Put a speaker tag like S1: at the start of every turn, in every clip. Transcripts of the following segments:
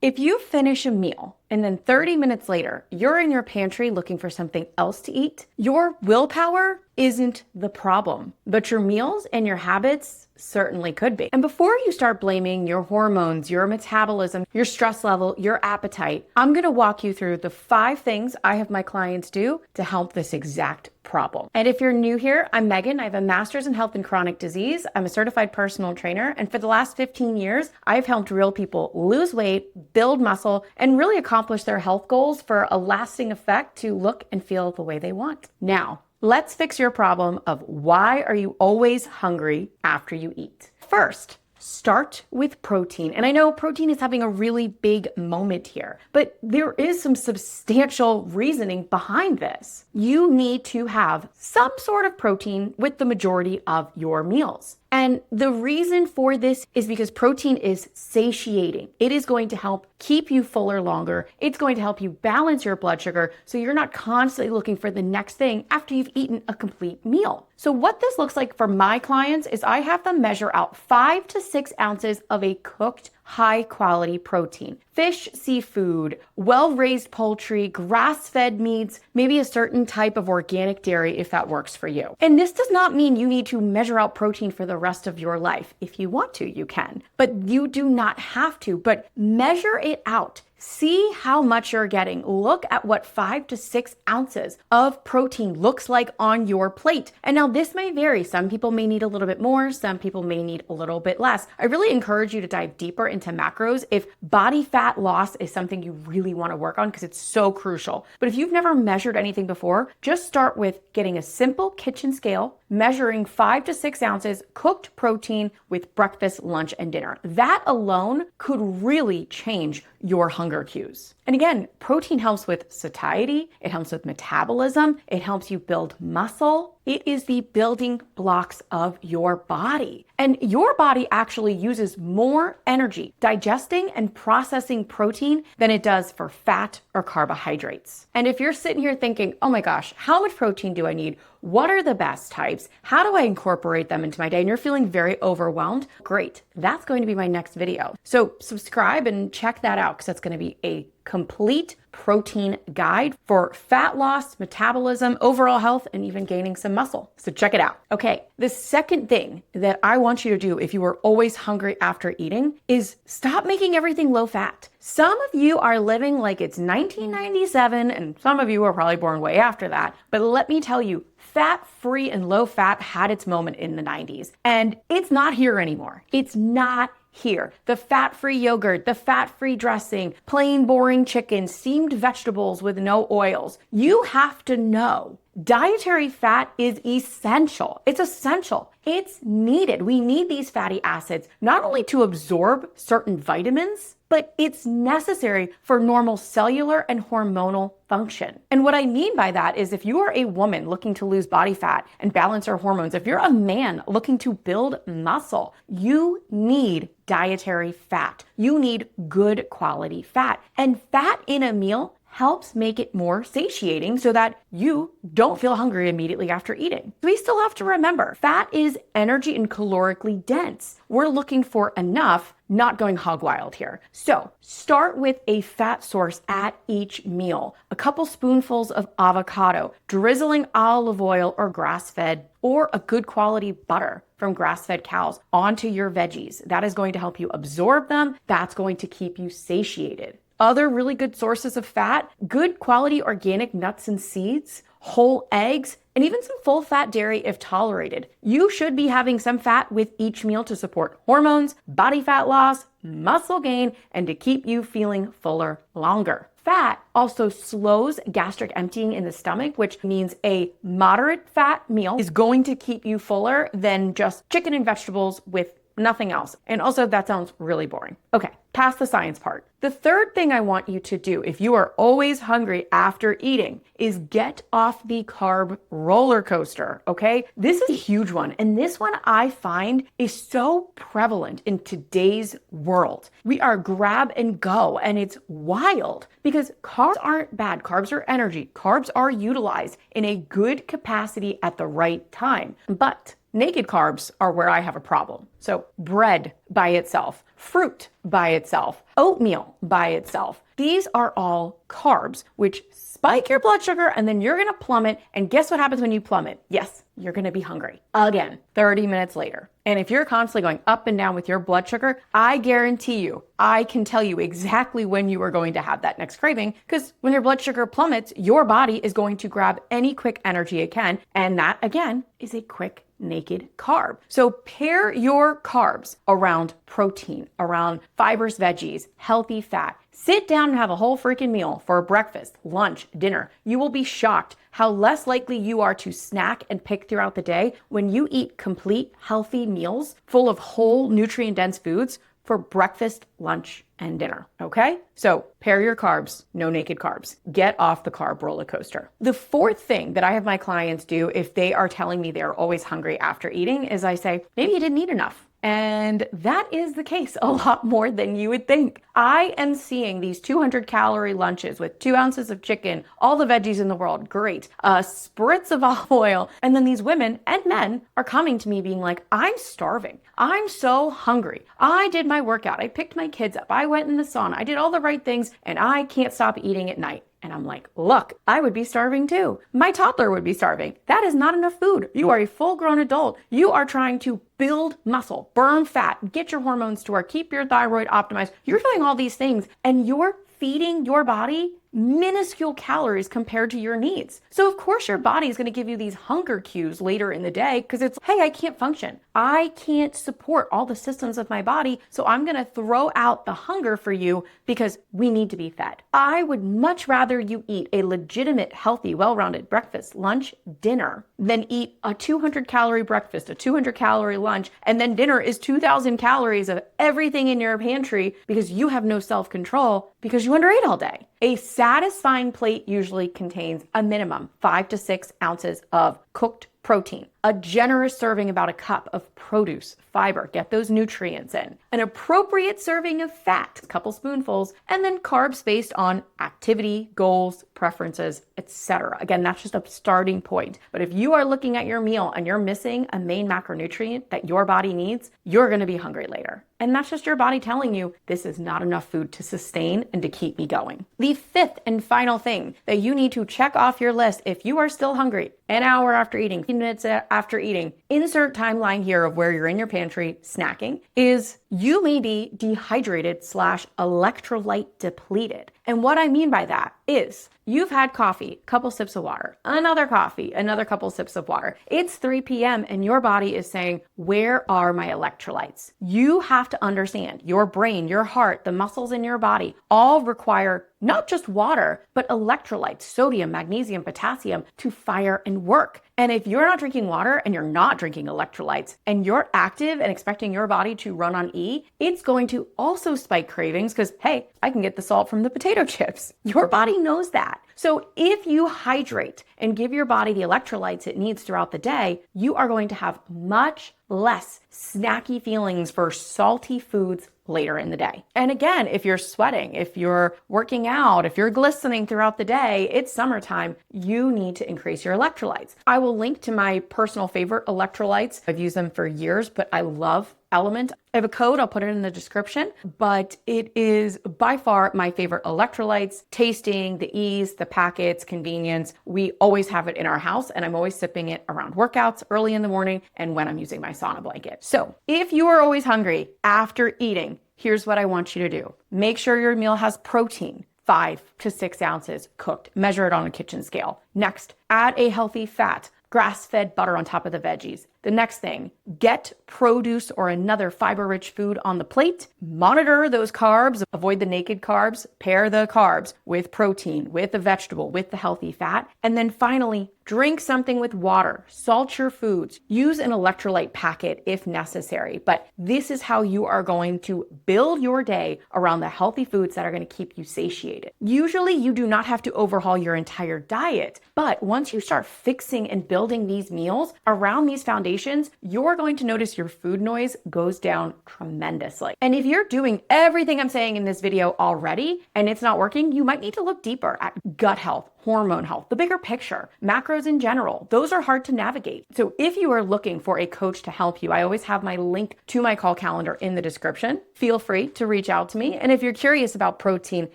S1: If you finish a meal and then 30 minutes later, you're in your pantry looking for something else to eat, your willpower isn't the problem, but your meals and your habits certainly could be. And before you start blaming your hormones, your metabolism, your stress level, your appetite, I'm going to walk you through the 5 things I have my clients do to help this exact problem. And if you're new here, I'm Megan. I have a master's in health and chronic disease. I'm a certified personal trainer. And for the last 15 years, I've helped real people lose weight, build muscle, and really accomplish their health goals for a lasting effect to look and feel the way they want. Now, let's fix your problem of why are you always hungry after you eat. First, start with protein. And I know protein is having a really big moment here, but there is some substantial reasoning behind this. You need to have some sort of protein with the majority of your meals. And the reason for this is because protein is satiating. It is going to help keep you fuller longer. It's going to help you balance your blood sugar so you're not constantly looking for the next thing after you've eaten a complete meal. So what this looks like for my clients is I have them measure out 5 to 6 ounces of a cooked high quality protein. Fish, seafood, well-raised poultry, grass-fed meats, maybe a certain type of organic dairy if that works for you. And this does not mean you need to measure out protein for the rest of your life. If you want to, you can, but you do not have to, but measure it out. See how much you're getting. Look at what 5 to 6 ounces of protein looks like on your plate. And now this may vary. Some people may need a little bit more. Some people may need a little bit less. I really encourage you to dive deeper into macros if body fat loss is something you really want to work on because it's so crucial. But if you've never measured anything before, just start with getting a simple kitchen scale, measuring 5 to 6 ounces cooked protein with breakfast, lunch, and dinner. That alone could really change your hunger cues. And again, protein helps with satiety, it helps with metabolism, it helps you build muscle. It is the building blocks of your body. And your body actually uses more energy digesting and processing protein than it does for fat or carbohydrates. And if you're sitting here thinking, oh my gosh, how much protein do I need? What are the best types? How do I incorporate them into my day? And you're feeling very overwhelmed. Great. That's going to be my next video. So subscribe and check that out because that's going to be a complete protein guide for fat loss, metabolism, overall health, and even gaining some muscle. So check it out. Okay, the second thing that I want you to do if you are always hungry after eating is stop making everything low fat. Some of you are living like it's 1997, and some of you are probably born way after that. But let me tell you, fat-free and low fat had its moment in the 90s, and it's not here anymore. It's not here. The fat-free yogurt, the fat-free dressing, plain boring chicken, steamed vegetables with no oils. You have to know dietary fat is essential. It's essential. It's needed. We need these fatty acids not only to absorb certain vitamins, but it's necessary for normal cellular and hormonal function. And what I mean by that is if you are a woman looking to lose body fat and balance her hormones, if you're a man looking to build muscle, you need dietary fat. You need good quality fat. And fat in a meal helps make it more satiating so that you don't feel hungry immediately after eating. We still have to remember, fat is energy and calorically dense. We're looking for enough, not going hog wild here. So start with a fat source at each meal. A couple spoonfuls of avocado, drizzling olive oil or grass-fed, or a good quality butter from grass-fed cows onto your veggies. That is going to help you absorb them. That's going to keep you satiated. Other really good sources of fat, good quality organic nuts and seeds, whole eggs, and even some full fat dairy if tolerated. You should be having some fat with each meal to support hormones, body fat loss, muscle gain, and to keep you feeling fuller longer. Fat also slows gastric emptying in the stomach, which means a moderate fat meal is going to keep you fuller than just chicken and vegetables with nothing else. And also that sounds really boring. Okay, past the science part. The third thing I want you to do if you are always hungry after eating is get off the carb roller coaster, okay? This is a huge one. And this one I find is so prevalent in today's world. We are grab and go, and it's wild because carbs aren't bad. Carbs are energy. Carbs are utilized in a good capacity at the right time. But naked carbs are where I have a problem. So bread by itself, fruit by itself, oatmeal by itself. These are all carbs, which spike your blood sugar, and then you're going to plummet. And guess what happens when you plummet? Yes, you're going to be hungry again 30 minutes later. And if you're constantly going up and down with your blood sugar, I guarantee you, I can tell you exactly when you are going to have that next craving, because when your blood sugar plummets, your body is going to grab any quick energy it can. And that, again, is a quick naked carb. So pair your carbs around protein, around fibers, veggies, healthy fat. Sit down and have a whole freaking meal for breakfast, lunch, dinner. You will be shocked how less likely you are to snack and pick throughout the day when you eat complete, healthy meals full of whole, nutrient-dense foods for breakfast, lunch, and dinner, okay? So pair your carbs, no naked carbs. Get off the carb roller coaster. The fourth thing that I have my clients do if they are telling me they're always hungry after eating is I say, maybe you didn't eat enough. And that is the case a lot more than you would think. I am seeing these 200-calorie lunches with 2 ounces of chicken, all the veggies in the world, great, a spritz of olive oil. And then these women and men are coming to me being like, I'm starving. I'm so hungry. I did my workout. I picked my kids up. I went in the sauna. I did all the right things, and I can't stop eating at night. And I'm like, look, I would be starving too. My toddler would be starving. That is not enough food. You are a full-grown adult. You are trying to build muscle, burn fat, get your hormones to work, keep your thyroid optimized. You're doing all these things, and you're feeding your body minuscule calories compared to your needs. So of course your body is going to give you these hunger cues later in the day because it's, hey, I can't function. I can't support all the systems of my body. So I'm going to throw out the hunger for you because we need to be fed. I would much rather you eat a legitimate, healthy, well-rounded breakfast, lunch, dinner than eat a 200-calorie breakfast, a 200-calorie lunch, and then dinner is 2,000 calories of everything in your pantry because you have no self-control because you underate all day. A satisfying plate usually contains a minimum 5 to 6 ounces of cooked protein, a generous serving about a cup of produce, fiber, get those nutrients in, an appropriate serving of fat, a couple spoonfuls, and then carbs based on activity, goals, preferences, etc. Again, that's just a starting point. But if you are looking at your meal and you're missing a main macronutrient that your body needs, you're going to be hungry later. And that's just your body telling you this is not enough food to sustain and to keep me going. The fifth and final thing that you need to check off your list if you are still hungry, an hour after eating, 15 minutes after eating, insert timeline here of where you're in your pantry snacking, is you may be dehydrated / electrolyte depleted. And what I mean by that is you've had coffee, couple sips of water, another coffee, another couple sips of water. It's 3 p.m. and your body is saying, where are my electrolytes? You have to understand your brain, your heart, the muscles in your body all require not just water, but electrolytes, sodium, magnesium, potassium to fire and work. And if you're not drinking water and you're not drinking electrolytes and you're active and expecting your body to run on E, it's going to also spike cravings because, hey, I can get the salt from the potato chips. Your body knows that. So if you hydrate and give your body the electrolytes it needs throughout the day, you are going to have much less snacky feelings for salty foods later in the day. And again, if you're sweating, if you're working out, if you're glistening throughout the day, it's summertime, you need to increase your electrolytes. I will link to my personal favorite electrolytes. I've used them for years, but I love LMNT. I have a code, I'll put it in the description, but it is by far my favorite electrolytes. Tasting, the ease, the packets, convenience. We always have it in our house and I'm always sipping it around workouts early in the morning and when I'm using my sauna blanket. So if you are always hungry after eating, here's what I want you to do. Make sure your meal has protein, 5 to 6 ounces cooked. Measure it on a kitchen scale. Next, add a healthy fat, grass-fed butter on top of the veggies. The next thing, get produce or another fiber-rich food on the plate. Monitor those carbs. Avoid the naked carbs. Pair the carbs with protein, with the vegetable, with the healthy fat. And then finally, drink something with water. Salt your foods. Use an electrolyte packet if necessary. But this is how you are going to build your day around the healthy foods that are going to keep you satiated. Usually, you do not have to overhaul your entire diet. But once you start fixing and building these meals around these foundations, recommendations, you're going to notice your food noise goes down tremendously. And if you're doing everything I'm saying in this video already and it's not working, you might need to look deeper at gut health, hormone health, the bigger picture, macros in general. Those are hard to navigate. So if you are looking for a coach to help you, I always have my link to my call calendar in the description. Feel free to reach out to me. And if you're curious about protein,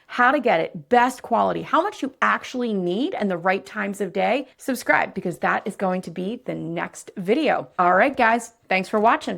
S1: how to get it, best quality, how much you actually need, and the right times of day, subscribe, because that is going to be the next video. All right, guys, thanks for watching.